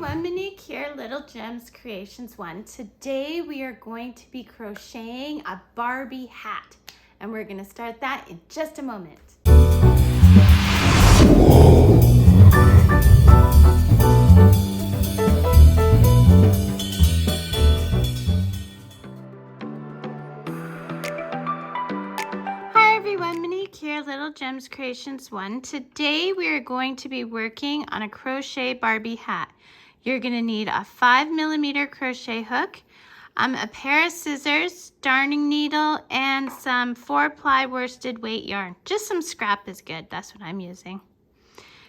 everyone, Monique here, Little Gems Creations 1. Today we are going to be crocheting a Barbie hat, and we're going to start that in just a moment. Hi everyone, Monique here, Little Gems Creations 1. Today we are going to be working on a crochet Barbie hat. You're going to need a 5mm crochet hook, a pair of scissors, darning needle, and some 4-ply worsted weight yarn. Just some scrap is good. That's what I'm using.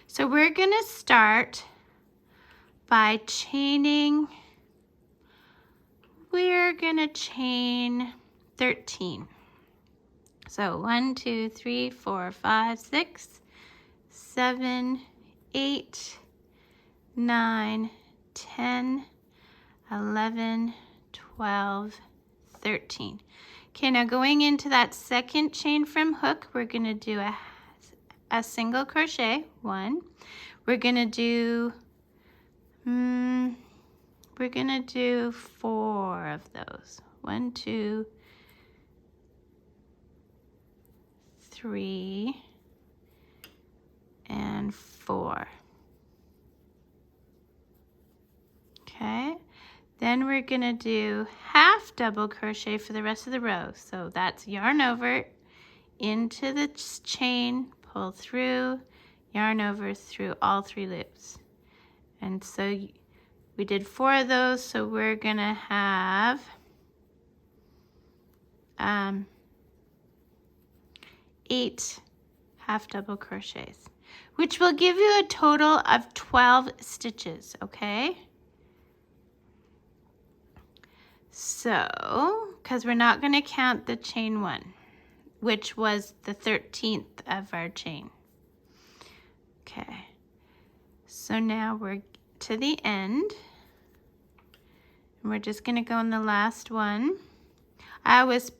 So we're going to start by chaining. We're going to chain 13. So 1, 2, 3, 4, 5, 6, 7, 8, 9, 10, 11, 12, 13. Okay, now going into that second chain from hook, we're going to do a single crochet, 1. We're going to do 4 of those. 1, 2, 3, and 4. Okay, then we're gonna do half double crochet for the rest of the row. So that's yarn over into the chain, pull through, yarn over through all 3 loops. And so we did 4 of those, so we're gonna have 8 half double crochets, which will give you a total of 12 stitches, okay? So, because we're not going to count the chain 1, which was the 13th of our chain. Okay, so now we're to the end, and we're just going to go in the last one. I always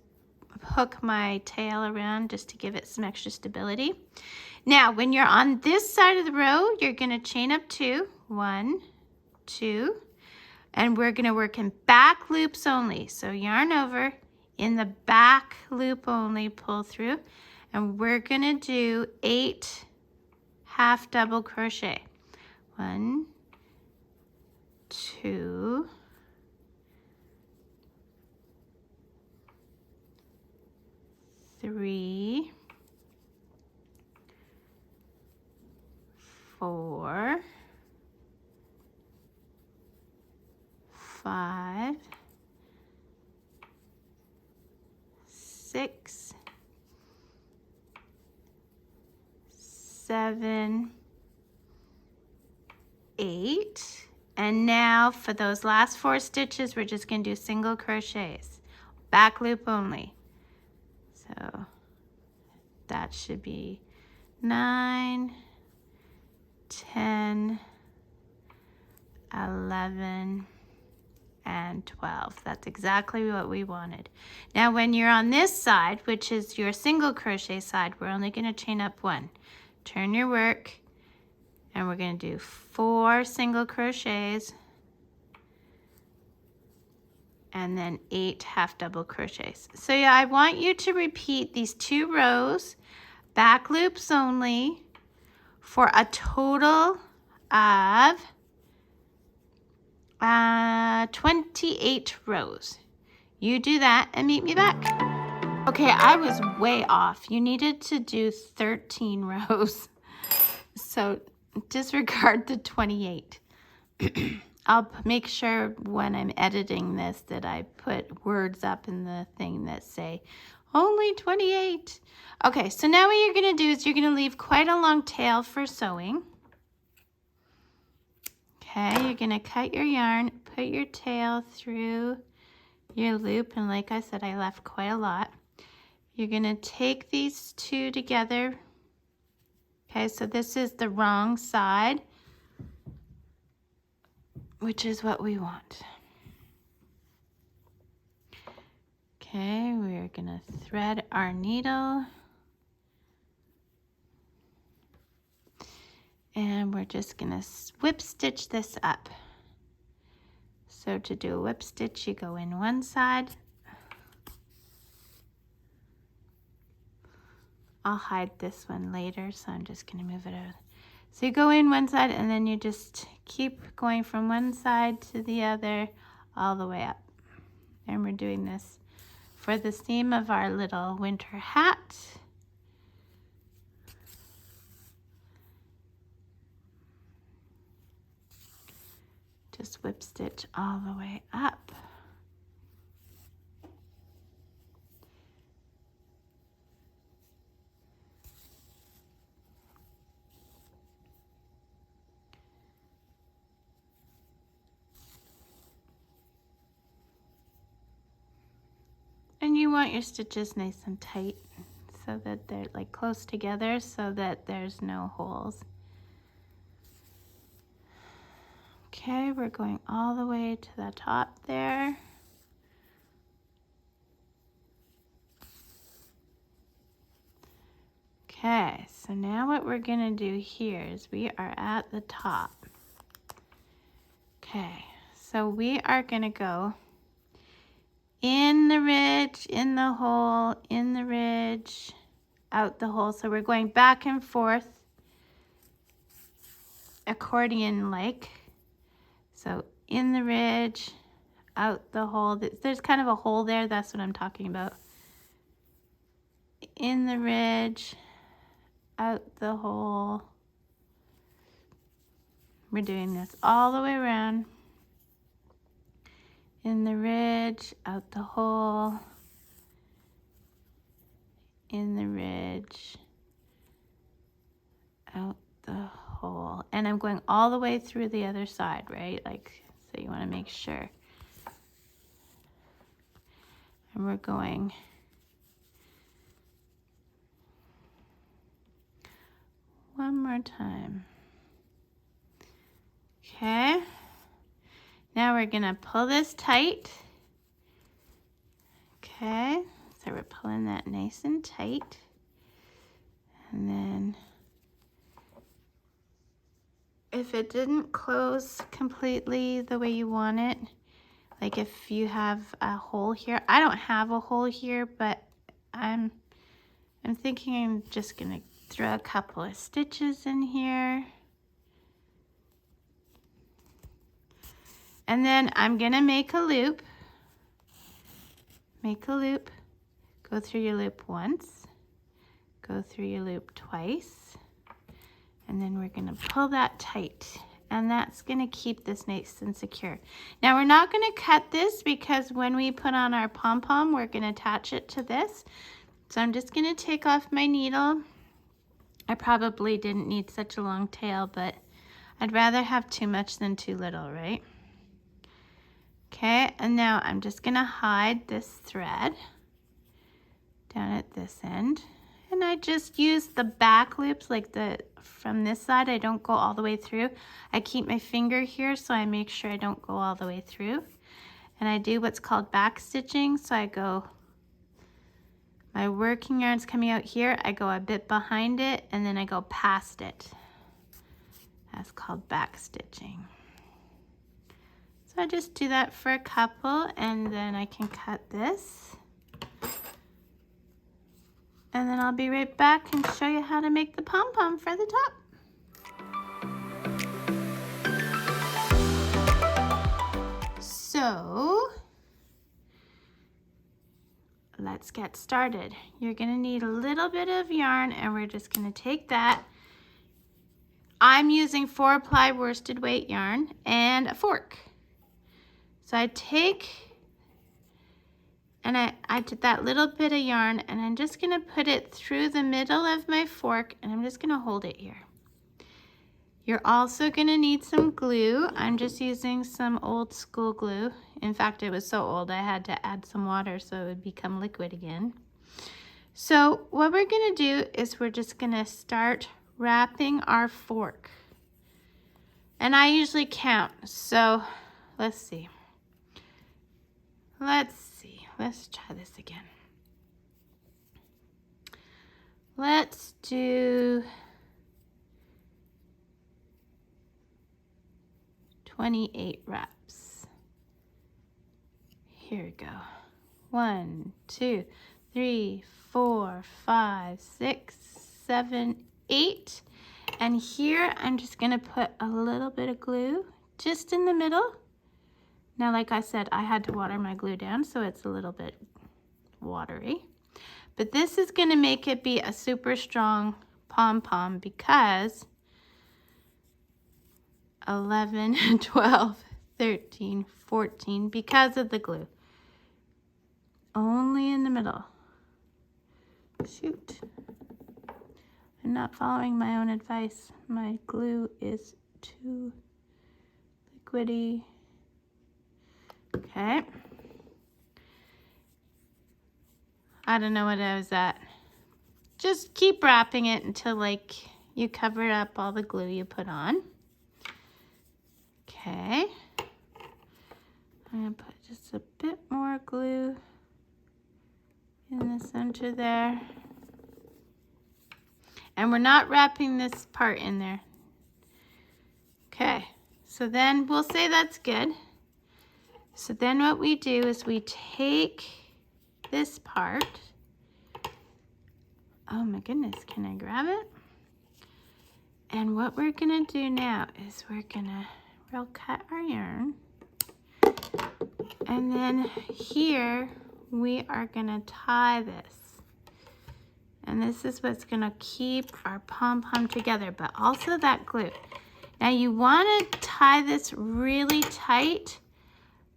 hook my tail around just to give it some extra stability. Now, when you're on this side of the row, you're going to chain up 2, 1, 2, and we're going to work in back loops only. So yarn over in the back loop only, pull through, and we're going to do 8 half double crochet. 1, 2, 3, 4, 5, 6, 7, 8, and now for those last 4 stitches, we're just going to do single crochets, back loop only. So that should be 9, 10, 11, and 12. That's exactly what we wanted. Now when you're on this side, which is your single crochet side, we're only going to chain up 1. Turn your work, and we're going to do 4 single crochets, and then 8 half double crochets. So yeah, I want you to repeat these 2 rows, back loops only, for a total of 28 rows. You do that and meet me back. Okay, I was way off. You needed to do 13 rows. So disregard the 28. I'll make sure when I'm editing this that I put words up in the thing that say only 28. Okay, so now what you're going to do is you're going to leave quite a long tail for sewing. Okay, you're going to cut your yarn, put your tail through your loop, and like I said, I left quite a lot. You're going to take these 2 together. Okay, so this is the wrong side, which is what we want. Okay, we're going to thread our needle. And we're just going to whip stitch this up. So to do a whip stitch, you go in one side. I'll hide this one later, so I'm just gonna move it over. So you go in one side and then you just keep going from one side to the other all the way up. And we're doing this for the theme of our little winter hat. Just whip stitch all the way up. And you want your stitches nice and tight so that they're like close together so that there's no holes. Okay, we're going all the way to the top there. Okay, so now what we're gonna do here is we are at the top. Okay, so we are gonna go in the ridge, in the hole, in the ridge, out the hole. So we're going back and forth, accordion-like. So in the ridge, out the hole. There's kind of a hole there, that's what I'm talking about. In the ridge, out the hole. We're doing this all the way around. In the ridge, out the hole. In the ridge, out the hole. And I'm going all the way through the other side, right? Like, so you want to make sure. And we're going one more time. Okay. Now we're gonna pull this tight. Okay, so we're pulling that nice and tight. And then if it didn't close completely the way you want it, like if you have a hole here, I don't have a hole here, but I'm thinking I'm just gonna throw a couple of stitches in here. And then I'm gonna make a loop. Make a loop, go through your loop once, go through your loop twice, and then we're gonna pull that tight. And that's gonna keep this nice and secure. Now we're not gonna cut this because when we put on our pom-pom, we're gonna attach it to this. So I'm just gonna take off my needle. I probably didn't need such a long tail, but I'd rather have too much than too little, right? Okay, and now I'm just gonna hide this thread down at this end. And I just use the back loops, like from this side, I don't go all the way through. I keep my finger here so I make sure I don't go all the way through. And I do what's called back stitching. So I go, my working yarn's coming out here, I go a bit behind it and then I go past it. That's called back stitching. So I just do that for a couple and then I can cut this. And then I'll be right back and show you how to make the pom-pom for the top. So let's get started. You're gonna need a little bit of yarn and we're just gonna take that. I'm using 4-ply worsted weight yarn and a fork. So I take and I did that little bit of yarn and I'm just gonna put it through the middle of my fork and I'm just gonna hold it here. You're also gonna need some glue. I'm just using some old school glue. In fact, it was so old I had to add some water so it would become liquid again. So what we're gonna do is we're just gonna start wrapping our fork. And I usually count, so let's see. Let's try this again. Let's do 28 wraps. here we go. 1, 2, 3, 4, 5, 6, 7, 8. And here I'm just gonna put a little bit of glue just in the middle. Now, like I said, I had to water my glue down, so it's a little bit watery. But this is gonna make it be a super strong pom-pom because 11, 12, 13, 14, because of the glue. Only in the middle. Shoot. I'm not following my own advice. My glue is too liquidy. Okay. I don't know what I was at. Just keep wrapping it until like you cover up all the glue you put on. Okay. I'm gonna put just a bit more glue in the center there. And we're not wrapping this part in there. Okay, so then we'll say that's good. So then what we do is we take this part. Oh my goodness, can I grab it? And what we're gonna do now is we're gonna cut our yarn. And then here we are gonna tie this. And this is what's gonna keep our pom-pom together, but also that glue. Now you wanna tie this really tight,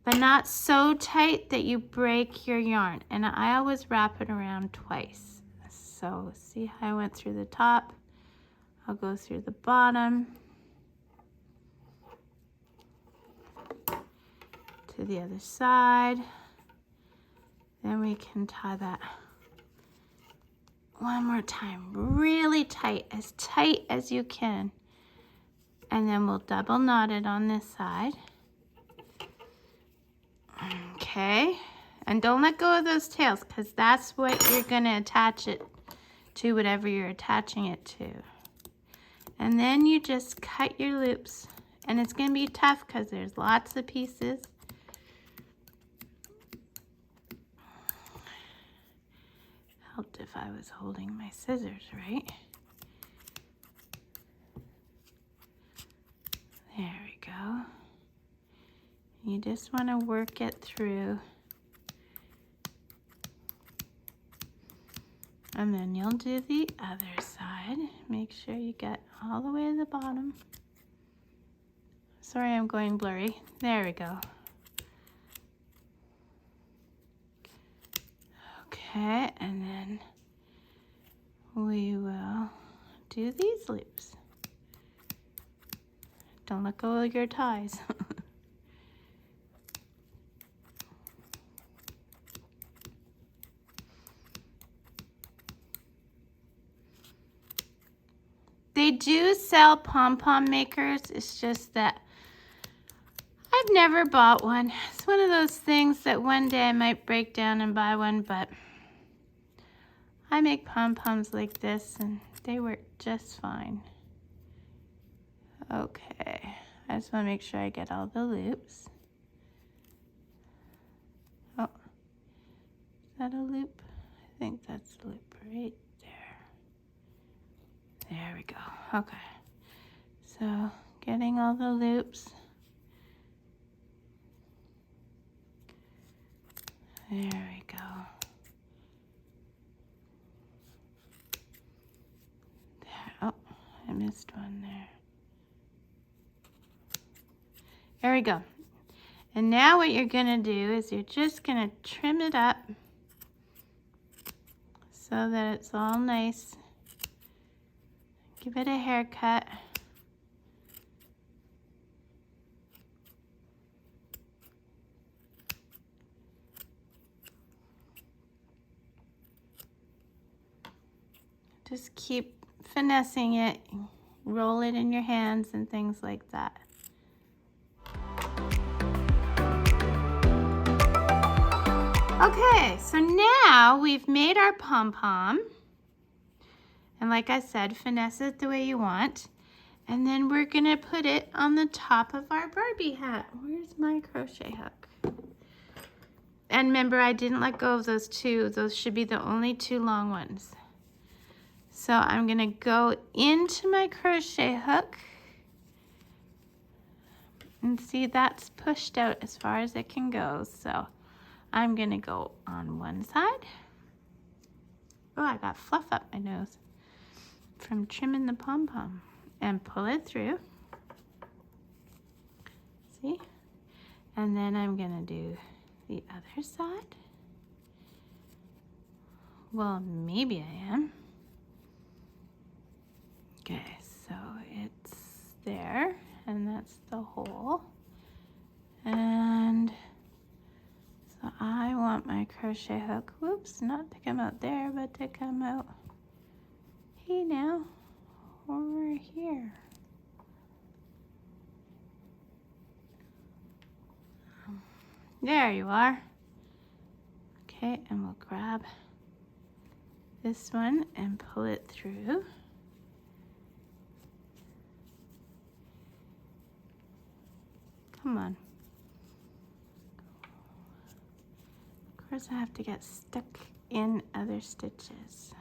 but not so tight that you break your yarn. And I always wrap it around twice. So see how I went through the top? I'll go through the bottom to the other side. Then we can tie that one more time, really tight as you can. And then we'll double knot it on this side. Okay, and don't let go of those tails because that's what you're gonna attach it to, whatever you're attaching it to. And then you just cut your loops, and it's gonna be tough because there's lots of pieces. Helped if I was holding my scissors, right? There we go. You just want to work it through. And then you'll do the other side. Make sure you get all the way to the bottom. Sorry, I'm going blurry. There we go. Okay, and then we will do these loops. Don't let go of your ties. They do sell pom-pom makers. It's just that I've never bought one. It's one of those things that one day I might break down and buy one, but I make pom-poms like this and they work just fine. Okay, I just want to make sure I get all the loops. Oh, is that a loop? I think that's a loop right there. There we go. Okay, so getting all the loops. There we go. There. Oh, I missed one there. There we go. And now what you're gonna do is you're just gonna trim it up so that it's all nice. Give it a haircut. Just keep finessing it, roll it in your hands and things like that. Okay, so now we've made our pom-pom. And like I said, finesse it the way you want. And then we're gonna put it on the top of our Barbie hat. Where's my crochet hook? And remember, I didn't let go of those two. Those should be the only two long ones. So I'm gonna go into my crochet hook, and see, that's pushed out as far as it can go. So I'm gonna go on one side. Oh, I got fluff up my nose from trimming the pom-pom, and pull it through. See? And then I'm gonna do the other side. Well, maybe I am. Okay, so it's there, and that's the hole. And so I want my crochet hook, whoops, not to come out there, but to come out, hey now, over here. There you are. Okay, and we'll grab this one and pull it through. Come on. Of course, I have to get stuck in other stitches.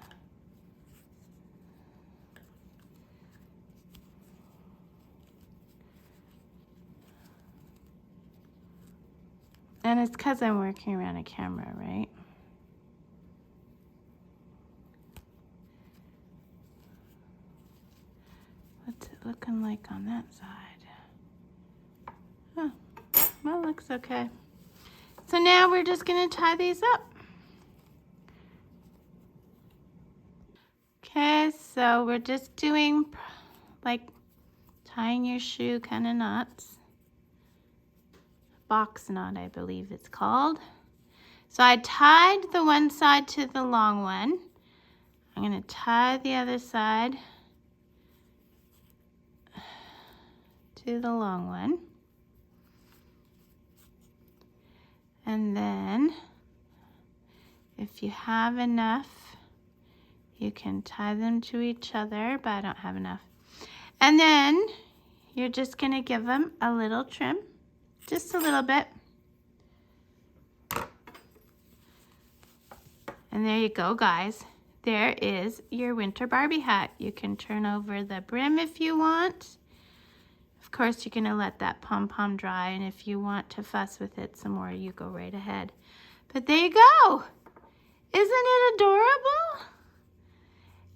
And it's because I'm working around a camera, right? What's it looking like on that side? Oh, well, looks okay. So now we're just gonna tie these up. Okay, so we're just doing like tying your shoe kind of knots. Box knot, I believe it's called. So I tied the one side to the long one. I'm gonna tie the other side to the long one. And then if you have enough, you can tie them to each other, but I don't have enough. And then you're just gonna give them a little trim, just a little bit. And there you go, guys. There is your winter Barbie hat. You can turn over the brim if you want. Of course, you're gonna let that pom-pom dry, and if you want to fuss with it some more, you go right ahead. But there you go. Isn't it adorable?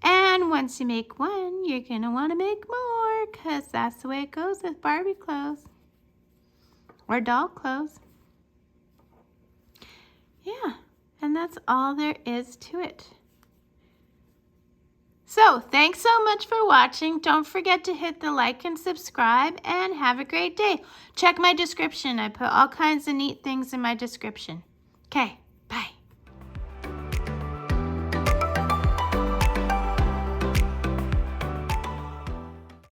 And once you make one, you're gonna wanna make more, because that's the way it goes with Barbie clothes. Or doll clothes. Yeah, and that's all there is to it. So, thanks so much for watching. Don't forget to hit the like and subscribe, and have a great day. Check my description. I put all kinds of neat things in my description. Okay.